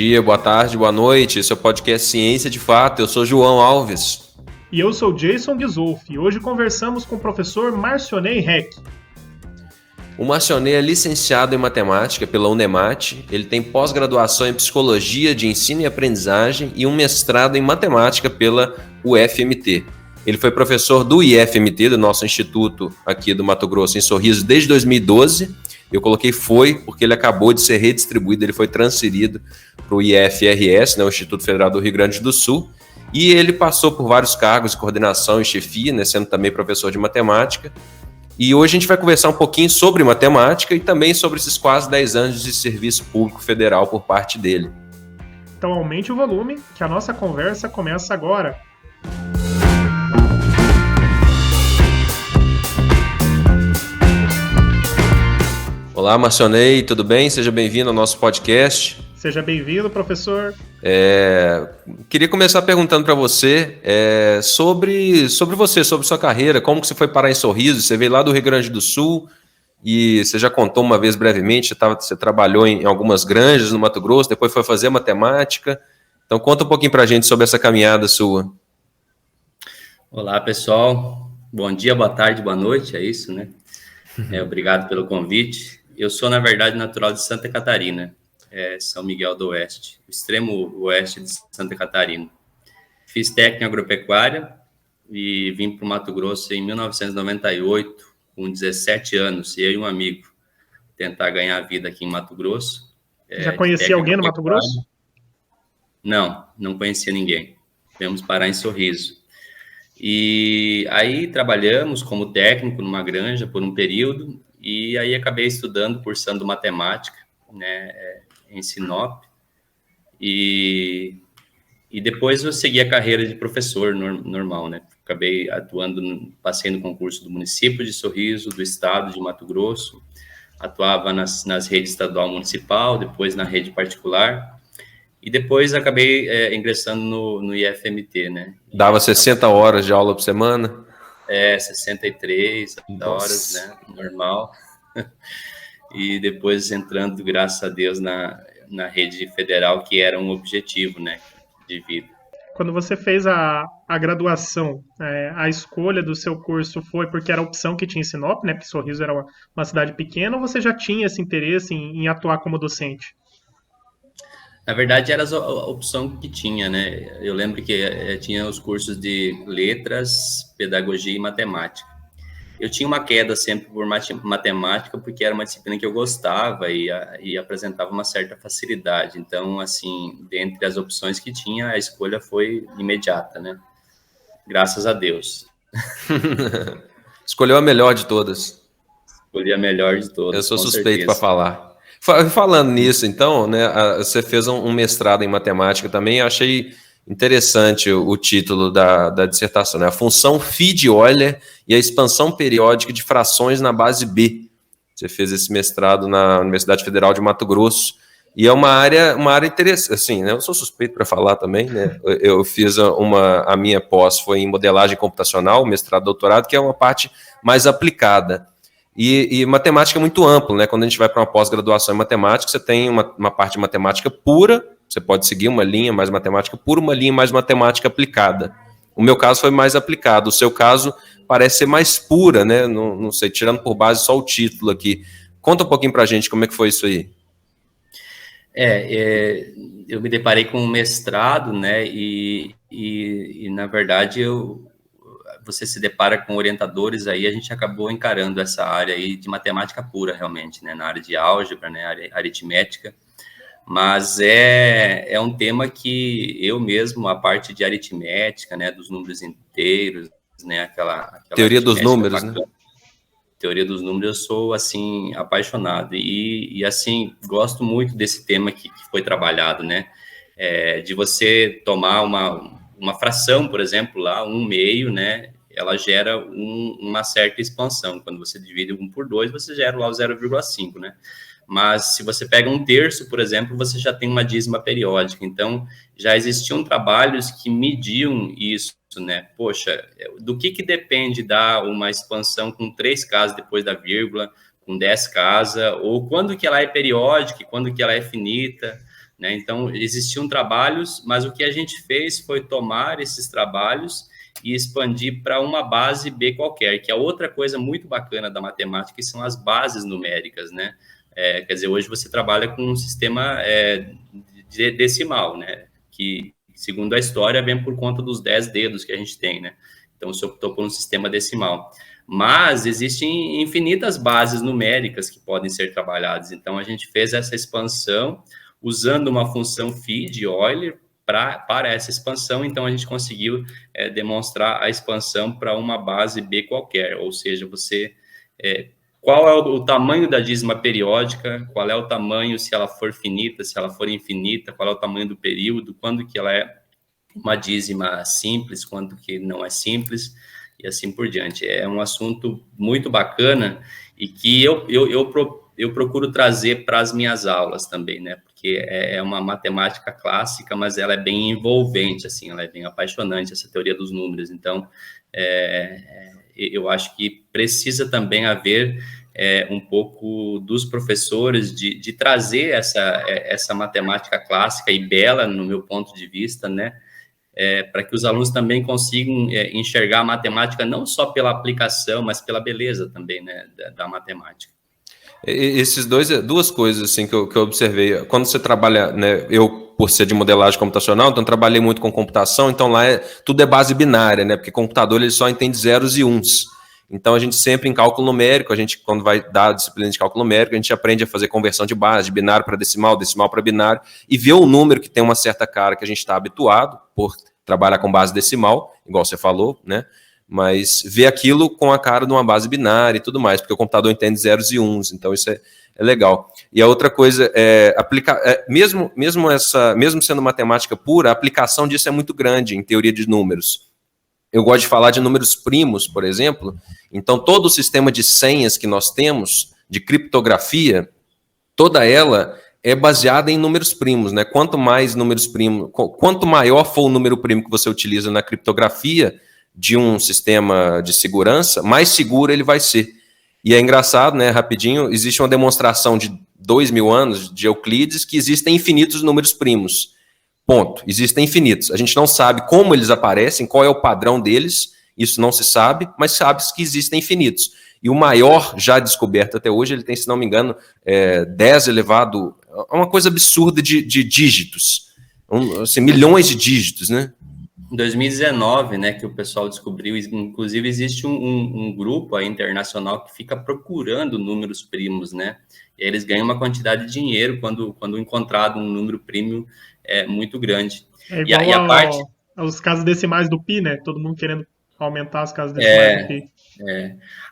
dia, boa tarde, boa noite. Esse é o podcast Ciência de Fato. Eu sou João Alves. E eu sou Jason Ghisolfi. Hoje conversamos com o professor Marcionei Heck. O Marcionei é licenciado em matemática pela Unemat. Ele tem pós-graduação em psicologia de ensino e aprendizagem e um mestrado em matemática pela UFMT. Ele foi professor do IFMT, do nosso instituto aqui do Mato Grosso, em Sorriso, desde 2012. Eu coloquei foi, porque ele acabou de ser redistribuído, ele foi transferido para o IFRS, né, o Instituto Federal do Rio Grande do Sul, e ele passou por vários cargos de coordenação e chefia, né, sendo também professor de matemática. E hoje a gente vai conversar um pouquinho sobre matemática e também sobre esses quase 10 anos de serviço público federal por parte dele. Então aumente o volume, que a nossa conversa começa agora. Olá, Marcionei, tudo bem? Seja bem-vindo ao nosso podcast. Seja bem-vindo, professor. Queria começar perguntando para você sobre você, sobre sua carreira, como que você foi parar em Sorriso. Você veio lá do Rio Grande do Sul e você já contou uma vez brevemente, você trabalhou em algumas granjas no Mato Grosso, depois foi fazer matemática. Então conta um pouquinho para a gente sobre essa caminhada sua. Olá, pessoal. Bom dia, boa tarde, boa noite, é isso, né? Obrigado pelo convite. Eu sou, na verdade, natural de Santa Catarina, São Miguel do Oeste, o extremo oeste de Santa Catarina. Fiz técnica agropecuária e vim para o Mato Grosso em 1998, com 17 anos, e eu e um amigo, tentar ganhar a vida aqui em Mato Grosso. Já conhecia alguém no Mato Grosso? Não conhecia ninguém. Viemos parar em Sorriso. E aí trabalhamos como técnico numa granja por um período, e aí acabei estudando, cursando matemática, né, em Sinop, e depois eu segui a carreira de professor normal, né, acabei atuando, passei no concurso do município de Sorriso, do estado de Mato Grosso, atuava nas redes estadual municipal, depois na rede particular, e depois acabei ingressando no IFMT, né. Dava 60 horas de aula por semana? 63 horas, né, normal. E depois entrando, graças a Deus, na rede federal, que era um objetivo, né, de vida. Quando você fez a graduação, a escolha do seu curso foi porque era a opção que tinha em Sinop, né, porque Sorriso era uma cidade pequena, ou você já tinha esse interesse em atuar como docente? Na verdade, era a opção que tinha, né? Eu lembro que tinha os cursos de letras, pedagogia e matemática. Eu tinha uma queda sempre por matemática, porque era uma disciplina que eu gostava e apresentava uma certa facilidade. Então, assim, dentre as opções que tinha, a escolha foi imediata, né? Graças a Deus. Escolheu a melhor de todas. Escolhi a melhor de todas. Eu sou suspeito para falar. Falando nisso, então, né, você fez um mestrado em matemática também. Eu achei interessante o título da dissertação, né? A função phi de Euler e a expansão periódica de frações na base B. Você fez esse mestrado na Universidade Federal de Mato Grosso. E é uma área interessante, assim, né? Eu sou suspeito para falar também, né? Eu fiz a minha pós foi em modelagem computacional, mestrado, doutorado, que é uma parte mais aplicada. E matemática é muito ampla, né? Quando a gente vai para uma pós-graduação em matemática, você tem uma parte de matemática pura, você pode seguir uma linha mais matemática pura, uma linha mais matemática aplicada. O meu caso foi mais aplicado, o seu caso parece ser mais pura, né? Não sei, tirando por base só o título aqui. Conta um pouquinho para a gente como é que foi isso aí. Eu me deparei com um mestrado, né? E na verdade, você se depara com orientadores aí, a gente acabou encarando essa área aí de matemática pura, realmente, né, na área de álgebra, né, aritmética, mas é um tema que eu mesmo, a parte de aritmética, né, dos números inteiros, né, aquela teoria dos números, né? Teoria dos números, eu sou, assim, apaixonado, e assim, gosto muito desse tema que foi trabalhado, né, de você tomar uma fração, por exemplo, lá, 1/2, né, ela gera uma certa expansão. Quando você divide 1 por 2, você gera lá o 0,5, né? Mas se você pega 1/3, por exemplo, você já tem uma dízima periódica. Então, já existiam trabalhos que mediam isso, né? Poxa, do que depende dar uma expansão com 3 casas depois da vírgula, com 10 casas, ou quando que ela é periódica e quando que ela é finita, né? Então, existiam trabalhos, mas o que a gente fez foi tomar esses trabalhos e expandir para uma base B qualquer, que é outra coisa muito bacana da matemática, que são as bases numéricas, né? Quer dizer, hoje você trabalha com um sistema decimal, né? Que, segundo a história, vem por conta dos 10 dedos que a gente tem, né? Então, você optou por um sistema decimal. Mas existem infinitas bases numéricas que podem ser trabalhadas. Então, a gente fez essa expansão usando uma função phi de Euler para essa expansão. Então, a gente conseguiu demonstrar a expansão para uma base B qualquer. Ou seja, qual é o tamanho da dízima periódica, qual é o tamanho se ela for finita, se ela for infinita, qual é o tamanho do período, quando que ela é uma dízima simples, quando que não é simples, e assim por diante. É um assunto muito bacana e que eu procuro trazer para as minhas aulas também, né? Porque é uma matemática clássica, mas ela é bem envolvente, assim, ela é bem apaixonante, essa teoria dos números. Então, eu acho que precisa também haver um pouco dos professores de trazer essa matemática clássica e bela, no meu ponto de vista, né? Para que os alunos também consigam enxergar a matemática não só pela aplicação, mas pela beleza também, né, da matemática. Esses duas coisas assim que eu observei. Quando você trabalha, né, eu, por ser de modelagem computacional, então trabalhei muito com computação, então lá tudo é base binária, né, porque computador ele só entende zeros e uns. Então a gente sempre em cálculo numérico, a gente quando vai dar a disciplina de cálculo numérico, a gente aprende a fazer conversão de base, de binário para decimal, decimal para binário, e ver o número que tem uma certa cara que a gente está habituado por trabalhar com base decimal, igual você falou, né? Mas ver aquilo com a cara de uma base binária e tudo mais, porque o computador entende zeros e uns, então isso é legal. E a outra coisa mesmo sendo matemática pura, a aplicação disso é muito grande em teoria de números. Eu gosto de falar de números primos, por exemplo. Então, todo o sistema de senhas que nós temos, de criptografia, toda ela é baseada em números primos, né? Quanto mais números primos, quanto maior for o número primo que você utiliza na criptografia de um sistema de segurança, mais seguro ele vai ser. E é engraçado, né? Rapidinho, existe uma demonstração de 2000 anos de Euclides que existem infinitos números primos. Ponto. Existem infinitos. A gente não sabe como eles aparecem, qual é o padrão deles, isso não se sabe, mas sabe que existem infinitos. E o maior já descoberto até hoje, ele tem, se não me engano, 10 elevado a uma coisa absurda de dígitos. Assim, milhões de dígitos, né? Em 2019, né, que o pessoal descobriu, inclusive existe um grupo aí internacional que fica procurando números primos, né? E aí eles ganham uma quantidade de dinheiro quando encontrado um número primo muito grande. É igual aos casos decimais do Pi, né? Todo mundo querendo aumentar as casas decimais do Pi.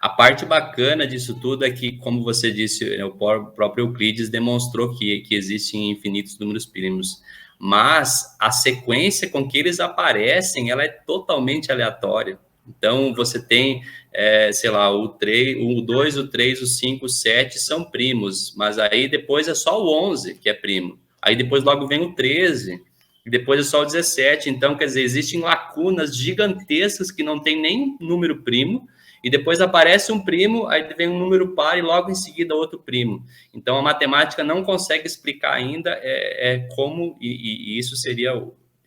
A parte bacana disso tudo é que, como você disse, o próprio Euclides demonstrou que existem infinitos números primos, mas a sequência com que eles aparecem, ela é totalmente aleatória. Então, você tem, sei lá, o 2, o 3, o 5, o 7 são primos, mas aí depois é só o 11 que é primo. Aí depois logo vem o 13, e depois é só o 17. Então, quer dizer, existem lacunas gigantescas que não tem nem número primo, e depois aparece um primo, aí vem um número par e logo em seguida outro primo. Então, a matemática não consegue explicar ainda como, e isso seria,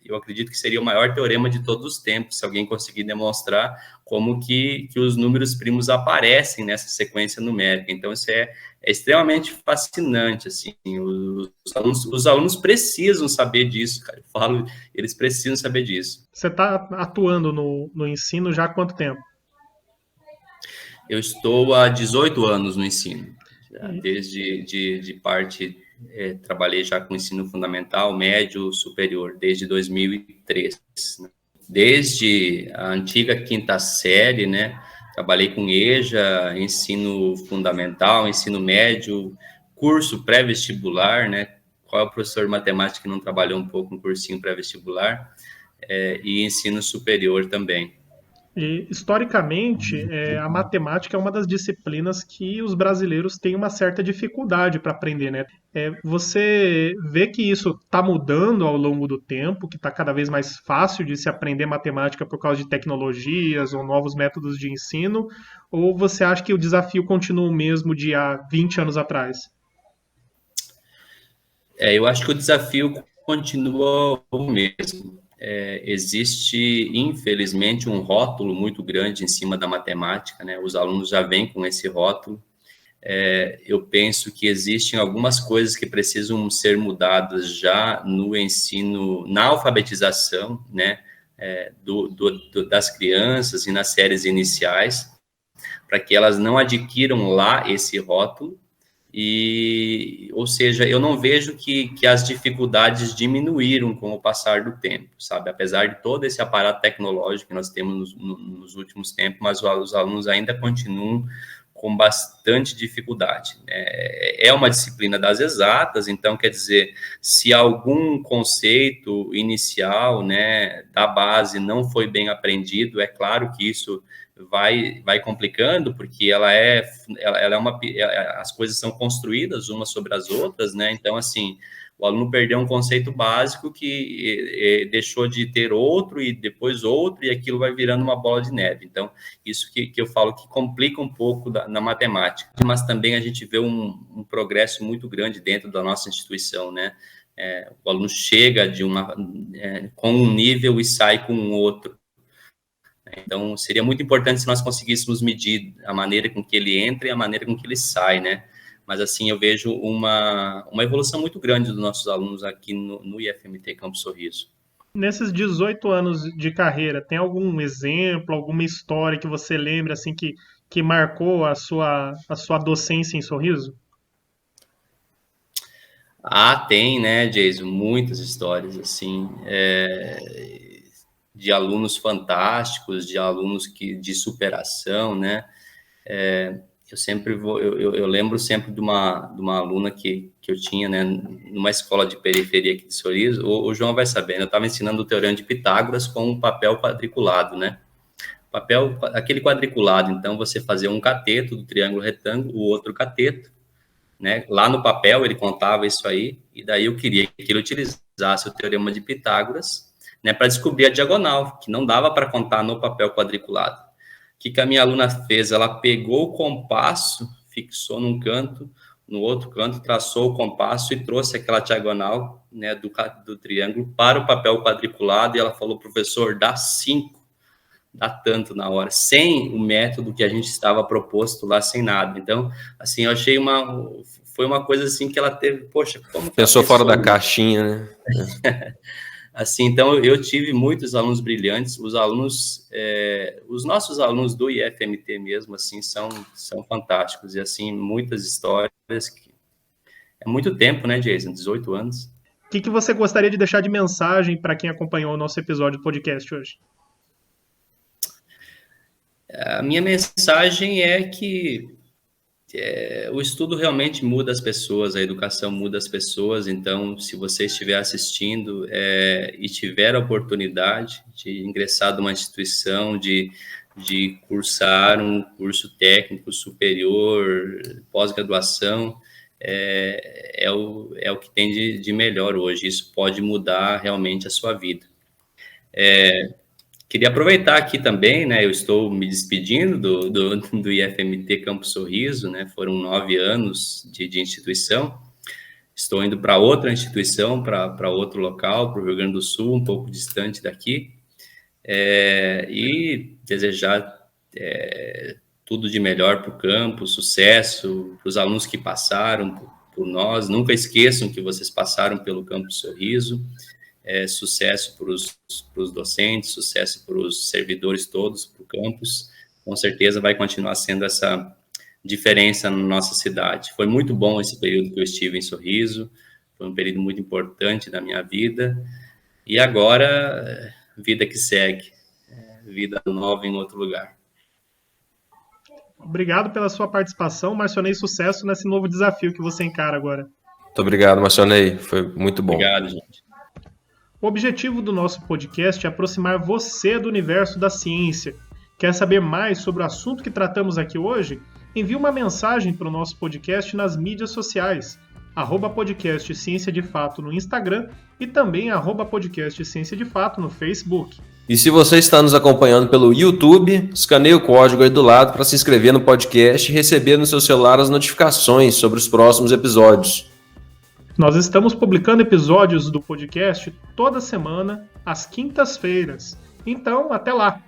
eu acredito que seria o maior teorema de todos os tempos, se alguém conseguir demonstrar como que os números primos aparecem nessa sequência numérica. Então, isso é extremamente fascinante, assim. Os alunos precisam saber disso, cara. Eu falo, eles precisam saber disso. Você está atuando no ensino já há quanto tempo? Eu estou há 18 anos no ensino, desde de parte, trabalhei já com ensino fundamental, médio, superior, desde 2003. Né? Desde a antiga quinta série, né? Trabalhei com EJA, ensino fundamental, ensino médio, curso pré-vestibular, né? Qual é o professor de matemática que não trabalhou um pouco no cursinho pré-vestibular? E ensino superior também. E, historicamente, a matemática é uma das disciplinas que os brasileiros têm uma certa dificuldade para aprender, né? Você vê que isso está mudando ao longo do tempo, que está cada vez mais fácil de se aprender matemática por causa de tecnologias ou novos métodos de ensino, ou você acha que o desafio continua o mesmo de há 20 anos atrás? Eu acho que o desafio continua o mesmo. Existe, infelizmente, um rótulo muito grande em cima da matemática, né? Os alunos já vêm com esse rótulo. Eu penso que existem algumas coisas que precisam ser mudadas já no ensino, na alfabetização, né? Das crianças e nas séries iniciais, para que elas não adquiram lá esse rótulo. Ou seja, eu não vejo que as dificuldades diminuíram com o passar do tempo, sabe? Apesar de todo esse aparato tecnológico que nós temos nos últimos tempos, mas os alunos ainda continuam com bastante dificuldade. É uma disciplina das exatas, então, quer dizer, se algum conceito inicial, né, da base não foi bem aprendido, é claro que isso vai complicando, porque as coisas são construídas umas sobre as outras, né? Então, assim, o aluno perdeu um conceito básico que deixou de ter outro e depois outro, e aquilo vai virando uma bola de neve. Então, isso que eu falo que complica um pouco na matemática, mas também a gente vê um progresso muito grande dentro da nossa instituição, né? O aluno chega com um nível e sai com um outro. Então, seria muito importante se nós conseguíssemos medir a maneira com que ele entra e a maneira com que ele sai, né? Mas, assim, eu vejo uma evolução muito grande dos nossos alunos aqui no IFMT Campo Sorriso. Nesses 18 anos de carreira, tem algum exemplo, alguma história que você lembra, assim, que marcou a sua docência em Sorriso? Tem, né, Jason? Muitas histórias, assim, de alunos fantásticos, de alunos de superação, né? Eu lembro sempre de uma aluna que eu tinha, né, numa escola de periferia aqui de Sorriso. O João vai saber, né? Eu estava ensinando o Teorema de Pitágoras com um papel quadriculado, né? Aquele quadriculado, então você fazia um cateto do triângulo retângulo, o outro cateto, né? Lá no papel ele contava isso aí, e daí eu queria que ele utilizasse o Teorema de Pitágoras, né, para descobrir a diagonal, que não dava para contar no papel quadriculado. O que a minha aluna fez? Ela pegou o compasso, fixou num canto, no outro canto traçou o compasso e trouxe aquela diagonal, né, do triângulo para o papel quadriculado, e ela falou: professor, dá 5, dá tanto na hora, sem o método que a gente estava proposto lá, sem nada. Então, assim, eu achei foi uma coisa assim que ela teve, poxa, como pensou fora da caixinha, né? Assim, então, eu tive muitos alunos brilhantes. Os nossos alunos do IFMT mesmo, assim, são fantásticos. E, assim, muitas histórias. É muito tempo, né, Jason? 18 anos. O que você gostaria de deixar de mensagem para quem acompanhou o nosso episódio do podcast hoje? A minha mensagem é que o estudo realmente muda as pessoas, a educação muda as pessoas. Então, se você estiver assistindo e tiver a oportunidade de ingressar numa instituição, de cursar um curso técnico superior, pós-graduação, é o que tem de melhor hoje. Isso pode mudar realmente a sua vida. Queria aproveitar aqui também, né? Eu estou me despedindo do IFMT Campo Sorriso, né? Foram 9 anos de instituição. Estou indo para outra instituição, para outro local, para o Rio Grande do Sul, um pouco distante daqui. E desejar tudo de melhor para o campo, sucesso para os alunos que passaram por nós. Nunca esqueçam que vocês passaram pelo Campo Sorriso. Sucesso para os docentes, sucesso para os servidores todos, para o campus. Com certeza vai continuar sendo essa diferença na nossa cidade. Foi muito bom esse período que eu estive em Sorriso, foi um período muito importante da minha vida, e agora, vida que segue, vida nova em outro lugar. Obrigado pela sua participação, Marcionei. Sucesso nesse novo desafio que você encara agora. Muito obrigado, Marcionei, foi muito bom. Obrigado, gente. O objetivo do nosso podcast é aproximar você do universo da ciência. Quer saber mais sobre o assunto que tratamos aqui hoje? Envie uma mensagem para o nosso podcast nas mídias sociais, @podcast Ciência de Fato no Instagram e também @podcast Ciência de Fato no Facebook. E se você está nos acompanhando pelo YouTube, escaneie o código aí do lado para se inscrever no podcast e receber no seu celular as notificações sobre os próximos episódios. Nós estamos publicando episódios do podcast toda semana, às quintas-feiras. Então, até lá!